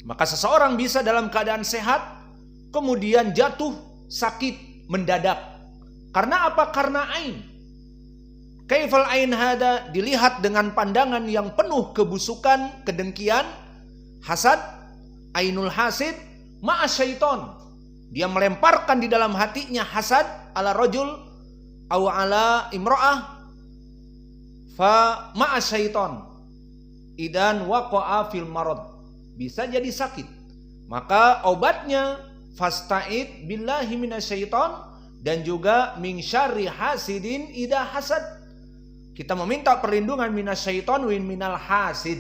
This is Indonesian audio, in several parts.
Maka seseorang bisa dalam keadaan sehat kemudian jatuh sakit mendadak. Karena apa? Karena ain. Kaifal ain hada, dilihat dengan pandangan yang penuh kebusukan, kedengkian, hasad, ainul hasid ma'a syaiton. Dia melemparkan di dalam hatinya hasad ala rajul aw ala imra'ah fa ma'a syaiton idan waqa'a fil marad, bisa jadi sakit. Maka obatnya fasta'id billahi minasyaiton, dan juga min syarri hasidin idza hasad. Kita meminta perlindungan minasyaiton wa minal hasid.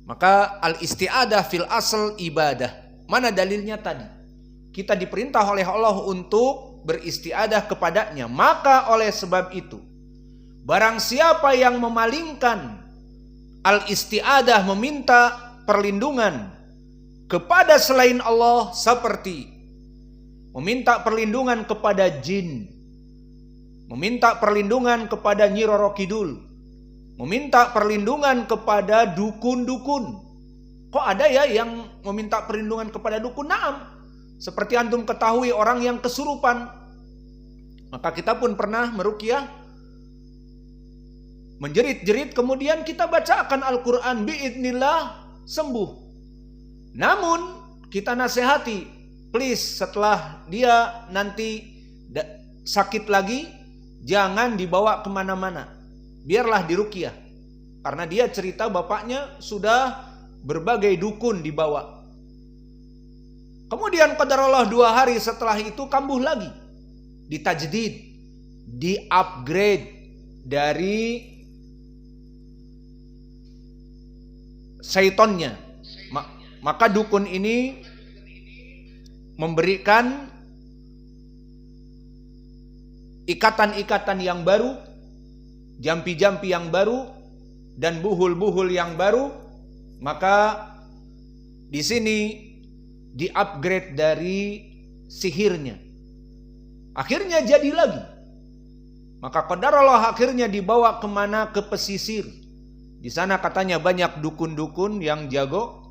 Maka al-isti'adah fil asl ibadah. Mana dalilnya tadi? Kita diperintah oleh Allah untuk beristiadah kepadanya. Maka oleh sebab itu, barang siapa yang memalingkan al-istiadah, meminta perlindungan kepada selain Allah, seperti meminta perlindungan kepada jin, meminta perlindungan kepada Nyi Roro Kidul, meminta perlindungan kepada dukun-dukun. Kok ada ya yang meminta perlindungan kepada dukun? Naam. Seperti antum ketahui orang yang kesurupan. Maka kita pun pernah meruqyah, menjerit-jerit, kemudian kita bacakan Al-Quran, biidznillah sembuh. Namun kita nasihati, please setelah dia nanti sakit lagi, jangan dibawa kemana-mana, biarlah diruqyah. Karena dia cerita bapaknya sudah berbagai dukun dibawa. Kemudian qadarullah 2 hari setelah itu kambuh lagi, ditajdid, di-upgrade dari syaitonnya. Maka dukun ini memberikan ikatan-ikatan yang baru, jampi-jampi yang baru, dan buhul-buhul yang baru. Maka di sini di-upgrade dari sihirnya. Akhirnya jadi lagi. Maka qadarullah akhirnya dibawa kemana? Ke pesisir. Di sana katanya banyak dukun-dukun yang jago.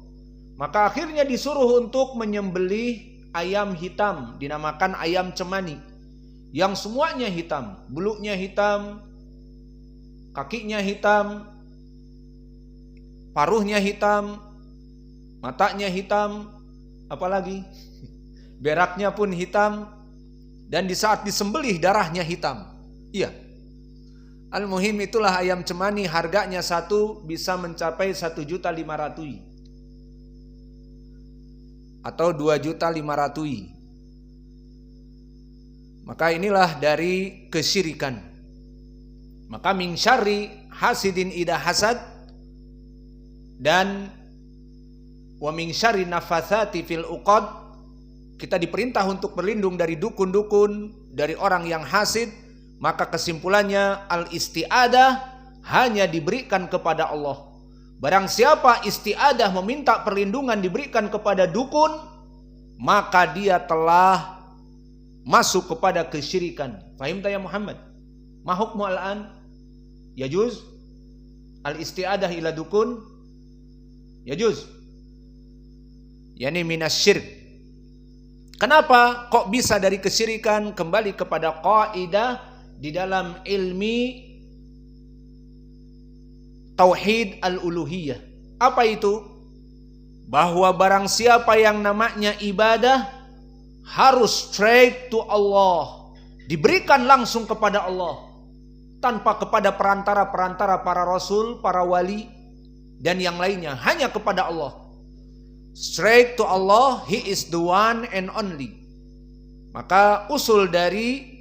Maka akhirnya disuruh untuk menyembelih ayam hitam, dinamakan ayam cemani, yang semuanya hitam, bulunya hitam, kakinya hitam, paruhnya hitam, matanya hitam, apalagi beraknya pun hitam, dan di saat disembelih darahnya hitam. Iya. Al-muhim itulah ayam cemani, harganya satu bisa mencapai 1.500.000 atau 2.500.000. Maka inilah dari kesyirikan. Maka min syarri hasidin idza hasad, dan wa min syarri nafatsati fil uqad, kita diperintah untuk berlindung dari dukun-dukun, dari orang yang hasid. Maka kesimpulannya al-isti'adah hanya diberikan kepada Allah. Barang siapa isti'adah meminta perlindungan diberikan kepada dukun, maka dia telah masuk kepada kesyirikan. Fahim ya Muhammad? Ma hukmu al-an? Yajuz al-isti'adah ila dukun? Yajuz. Yani minas syirk. Kenapa kok bisa dari kesyirikan? Kembali kepada kaidah di dalam ilmi tauhid al-uluhiyah. Apa itu? Bahwa barang siapa yang namanya ibadah harus straight to Allah, diberikan langsung kepada Allah, tanpa kepada perantara-perantara para rasul, para wali, dan yang lainnya, hanya kepada Allah. Straight to Allah, He is the one and only. Maka usul dari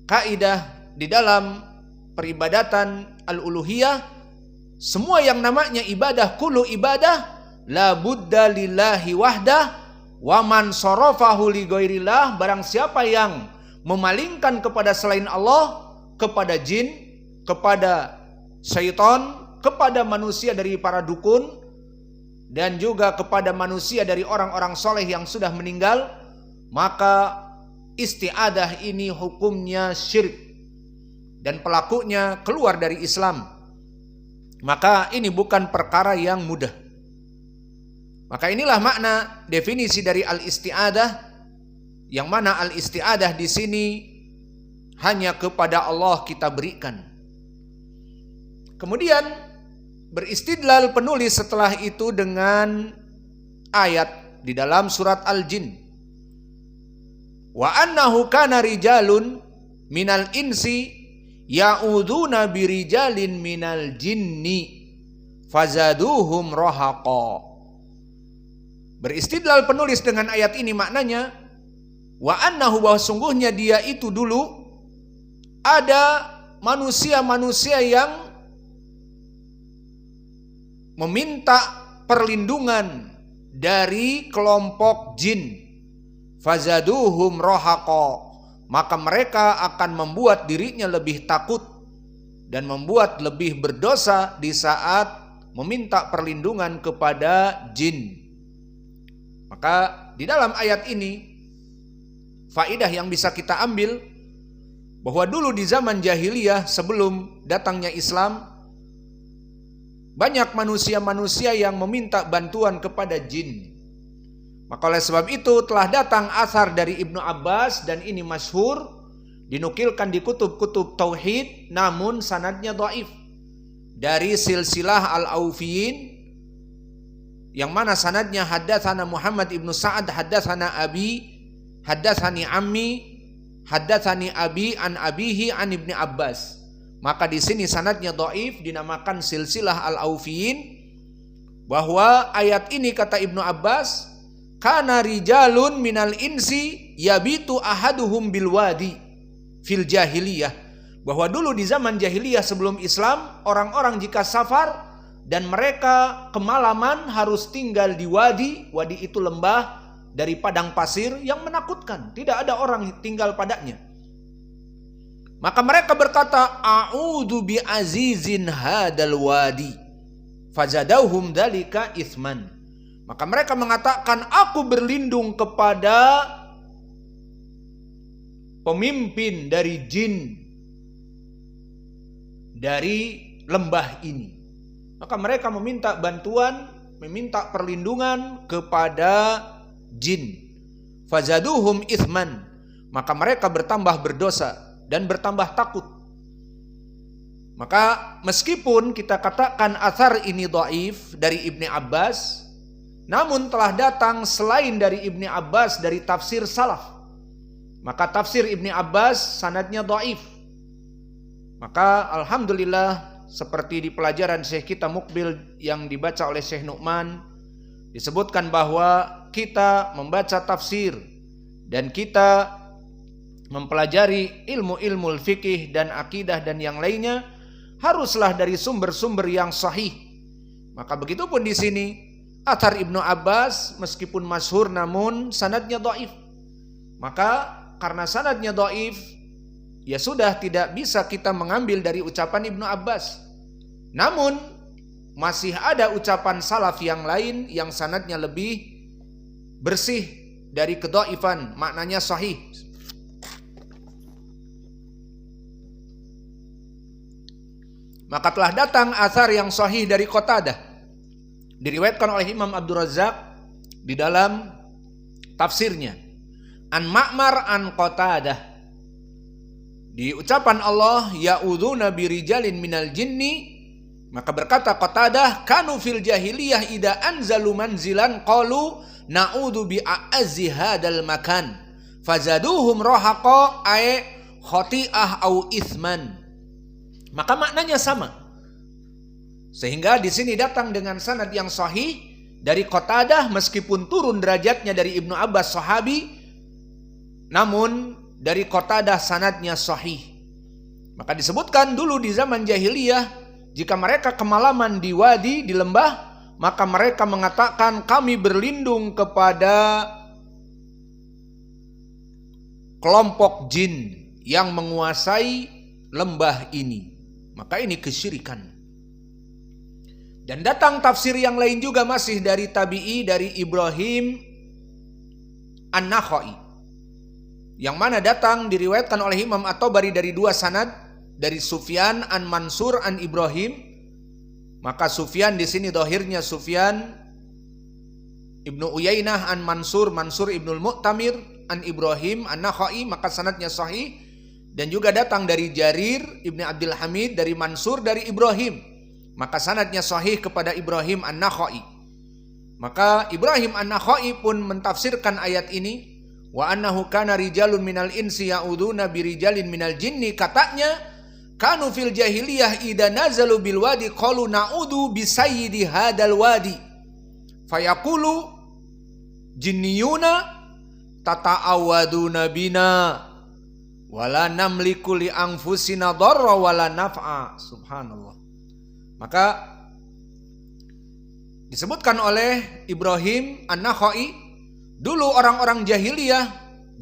kaidah di dalam peribadatan al-uluhiyah, semua yang namanya ibadah, kullu ibadah la budda lillahi wahdah wa man sarafahu li ghairillah. Barang siapa yang memalingkan kepada selain Allah, kepada jin, kepada syaitan, kepada manusia dari para dukun, dan juga kepada manusia dari orang-orang soleh yang sudah meninggal, maka isti'adah ini hukumnya syirik dan pelakunya keluar dari Islam. Maka ini bukan perkara yang mudah. Maka inilah makna definisi dari al-isti'adah, yang mana al-isti'adah di sini hanya kepada Allah kita berikan. Kemudian beristidlal penulis setelah itu dengan ayat di dalam surat Al-Jin. Wa annahu kana rijalun minal insi ya'udzuuna birijalin minal jinni fazaduhum rahaqa. Beristidlal penulis dengan ayat ini maknanya wa annahu, bahwa sungguhnya dia itu dulu ada manusia-manusia yang meminta perlindungan dari kelompok jin. Fazaduhum rahaqa, maka mereka akan membuat dirinya lebih takut dan membuat lebih berdosa di saat meminta perlindungan kepada jin. Maka di dalam ayat ini faidah yang bisa kita ambil bahwa dulu di zaman jahiliyah sebelum datangnya Islam, banyak manusia-manusia yang meminta bantuan kepada jin. Maka oleh sebab itu telah datang athar dari Ibnu Abbas, dan ini masyhur, dinukilkan di kutub-kutub tauhid, namun sanadnya dhaif, dari silsilah al-Aufiyin, yang mana sanadnya haddatsana Muhammad ibnu Sa'ad haddatsana abi haddatsani ammi haddatsani abi an abihi an Ibni Abbas. Maka di sini sanadnya dhaif, dinamakan silsilah al-Aufiyin, bahwa ayat ini kata Ibnu Abbas, kana rijalun minal insi yabitu ahaduhum bil wadi fil jahiliyah, bahwa dulu di zaman jahiliyah sebelum Islam, orang-orang jika safar dan mereka kemalaman harus tinggal di wadi. Wadi itu lembah dari padang pasir yang menakutkan, tidak ada orang tinggal padanya. Maka mereka berkata, a'udzu bi azizin hadal wadi fazadauhum dzalika itsman. Maka mereka mengatakan, aku berlindung kepada pemimpin dari jin dari lembah ini. Maka mereka meminta bantuan, meminta perlindungan kepada jin. Fazaduhum itsman, maka mereka bertambah berdosa dan bertambah takut. Maka meskipun kita katakan athar ini dhaif dari Ibni Abbas, namun telah datang selain dari Ibni Abbas dari tafsir salaf. Maka tafsir Ibni Abbas sanadnya dhaif. Maka alhamdulillah, seperti di pelajaran Syekh kita Mukbil yang dibaca oleh Syekh Nu'man, disebutkan bahwa kita membaca tafsir dan kita mempelajari ilmu-ilmu fikih dan akidah dan yang lainnya haruslah dari sumber-sumber yang sahih. Maka begitupun di sini athar Ibnu Abbas meskipun masyhur namun sanadnya dhaif. Maka karena sanadnya dhaif, ya sudah tidak bisa kita mengambil dari ucapan Ibnu Abbas. Namun masih ada ucapan salaf yang lain yang sanadnya lebih bersih dari kedhaifan, maknanya sahih. Maka telah datang athar yang sahih dari Qatadah, diriwayatkan oleh Imam Abdul Razzaq di dalam tafsirnya, an Ma'mar an Qatadah, di ucapan Allah, ya'udzuna birijalin minal jinni. Maka berkata Qatadah, kanu fil jahiliyah ida anzalu manzilan qalu na'udzu bi a'azzi hadal makan fazaduhum rahaqa ay khati'ah au itsman. Maka maknanya sama. Sehingga di sini datang dengan sanad yang sahih dari Qatadah, meskipun turun derajatnya dari Ibnu Abbas sahabi, namun dari Qatadah sanadnya sahih. Maka disebutkan dulu di zaman jahiliyah, jika mereka kemalaman di wadi, di lembah, maka mereka mengatakan, kami berlindung kepada kelompok jin yang menguasai lembah ini. Maka ini kesyirikan. Dan datang tafsir yang lain juga masih dari tabi'i, dari Ibrahim An-Nakhai, yang mana datang diriwayatkan oleh Imam At-Tabari dari dua sanad, dari Sufyan an Mansur an Ibrahim. Maka Sufyan di sini dohirnya Sufyan Ibnu Uyainah an Mansur Ibnul Mu'tamir an Ibrahim an-Nakhai, maka sanadnya sahih. Dan juga datang dari Jarir Ibnu Abdul Hamid dari Mansur dari Ibrahim, maka sanadnya sahih kepada Ibrahim an-Nakhai. Maka Ibrahim an-Nakhai pun mentafsirkan ayat ini, wa annahu kana rijalun minal insi ya'uduna birijalin minal jinni, katanya kanu fil jahiliyah idza nazalu bil wadi qalu na'udu bi sayyidi hadal wadi fayaqulu jinniyuna tata'awaduna bina wala namliku li anfusina dharra wala naf'a. Subhanallah. Maka disebutkan oleh Ibrahim an-Nakhai, dulu orang-orang jahiliyah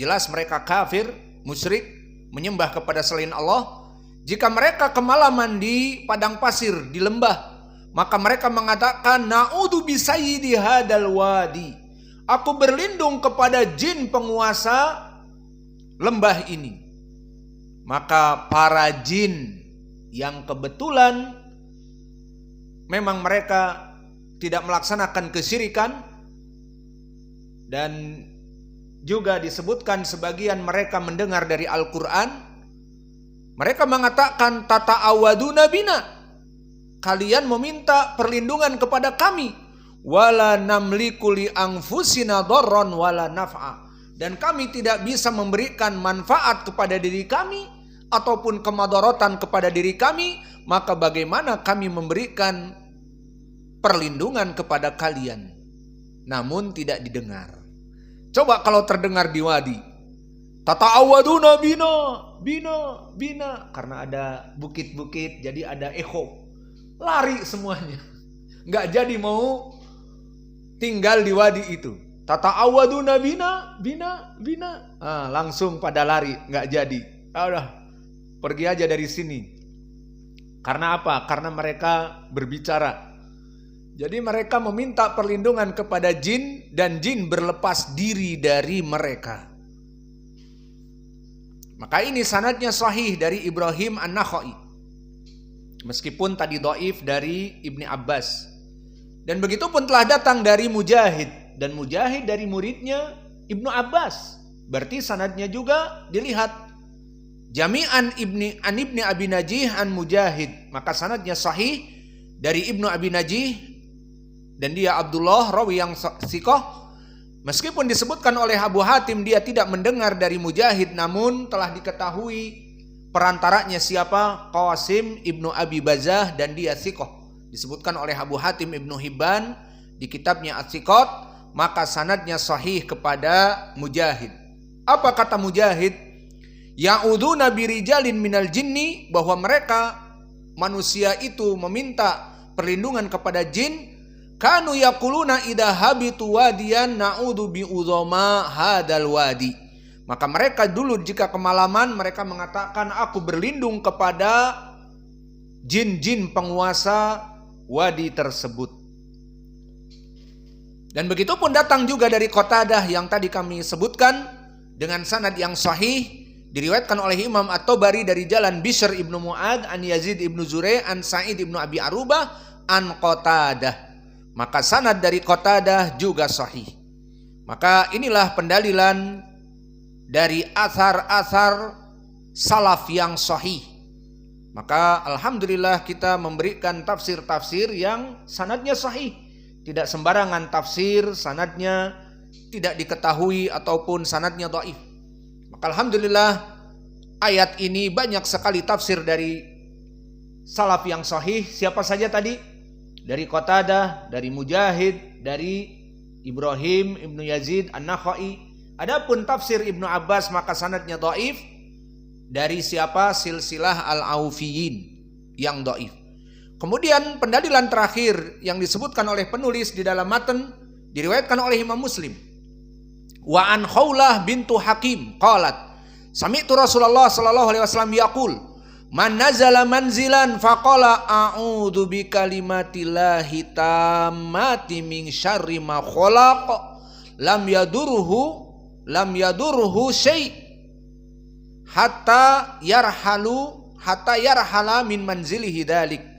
jelas mereka kafir, musyrik, menyembah kepada selain Allah. Jika mereka kemalaman di padang pasir, di lembah, maka mereka mengatakan na'udzu bi sayyidi hadal wadi. Aku berlindung kepada jin penguasa lembah ini. Maka para jin yang kebetulan memang mereka tidak melaksanakan kesyirikan, dan juga disebutkan sebagian mereka mendengar dari Al-Quran, mereka mengatakan tata'awaduna bina, kalian meminta perlindungan kepada kami, wala namliku li anfusina dharran wala naf'a, dan kami tidak bisa memberikan manfaat kepada diri kami ataupun kemadharatan kepada diri kami, maka bagaimana kami memberikan perlindungan kepada kalian? Namun tidak didengar. Coba kalau terdengar di wadi, tata'awaduna bina, karena ada bukit-bukit jadi ada echo, lari semuanya, nggak jadi mau tinggal di wadi itu. Tata'awaduna bina, langsung pada lari, nggak jadi. Udah, pergi aja dari sini. Karena apa? Karena mereka berbicara. Jadi mereka meminta perlindungan kepada jin, dan jin berlepas diri dari mereka. Maka ini sanadnya sahih dari Ibrahim an-Nakhai, meskipun tadi dhaif dari Ibni Abbas. Dan begitu pun telah datang dari Mujahid, dan Mujahid dari muridnya Ibnu Abbas. Berarti sanadnya juga dilihat jami'an ibni Abi Najih an Mujahid, maka sanadnya sahih dari Ibnu Abi Najih, dan dia Abdullah, rawi yang thiqah. Meskipun disebutkan oleh Abu Hatim dia tidak mendengar dari Mujahid, namun telah diketahui perantaranya siapa? Qasim Ibnu Abi Bazah, dan dia thiqah. Disebutkan oleh Abu Hatim Ibnu Hibban di kitabnya At-Thiqat, maka sanadnya sahih kepada Mujahid. Apa kata Mujahid? Ya'uduna birijalin minal jinni, bahwa mereka manusia itu meminta perlindungan kepada jin. Kanu yaquluna idza habitu wadiyan na'udzu bi uzama hadal wadi. Maka mereka dulu jika kemalaman mereka mengatakan aku berlindung kepada jin-jin penguasa wadi tersebut. Dan begitu pun datang juga dari Qatadah yang tadi kami sebutkan dengan sanad yang sahih, diriwayatkan oleh Imam At-Tabari dari jalan Bishr ibnu Mu'ad an Yazid ibnu Zurai an Sa'id ibnu Abi Arubah an Qatadah. Maka sanad dari Qatadah juga sahih. Maka inilah pendalilan dari athar-athar salaf yang sahih. Maka alhamdulillah kita memberikan tafsir-tafsir yang sanadnya sahih. Tidak sembarangan tafsir sanadnya tidak diketahui ataupun sanadnya dhaif. Maka alhamdulillah ayat ini banyak sekali tafsir dari salaf yang sahih. Siapa saja tadi? Dari Qatadah, dari Mujahid, dari Ibrahim Ibnu Yazid an-Nakhai. Adapun tafsir Ibnu Abbas maka sanadnya dhaif. Dari siapa? Silsilah al-Aufiyin yang dhaif. Kemudian pendalilan terakhir yang disebutkan oleh penulis di dalam matan diriwayatkan oleh Imam Muslim. Wa an Khawlah bintu Hakim qalat sami'tu Rasulullah sallallahu alaihi wasallam yaqul man nazala manzilan faqala a'udzu bi kalimatillahi tammati min syarri ma khalaq lam yadurhu syai' hatta yarhala min manzilihi dzalik.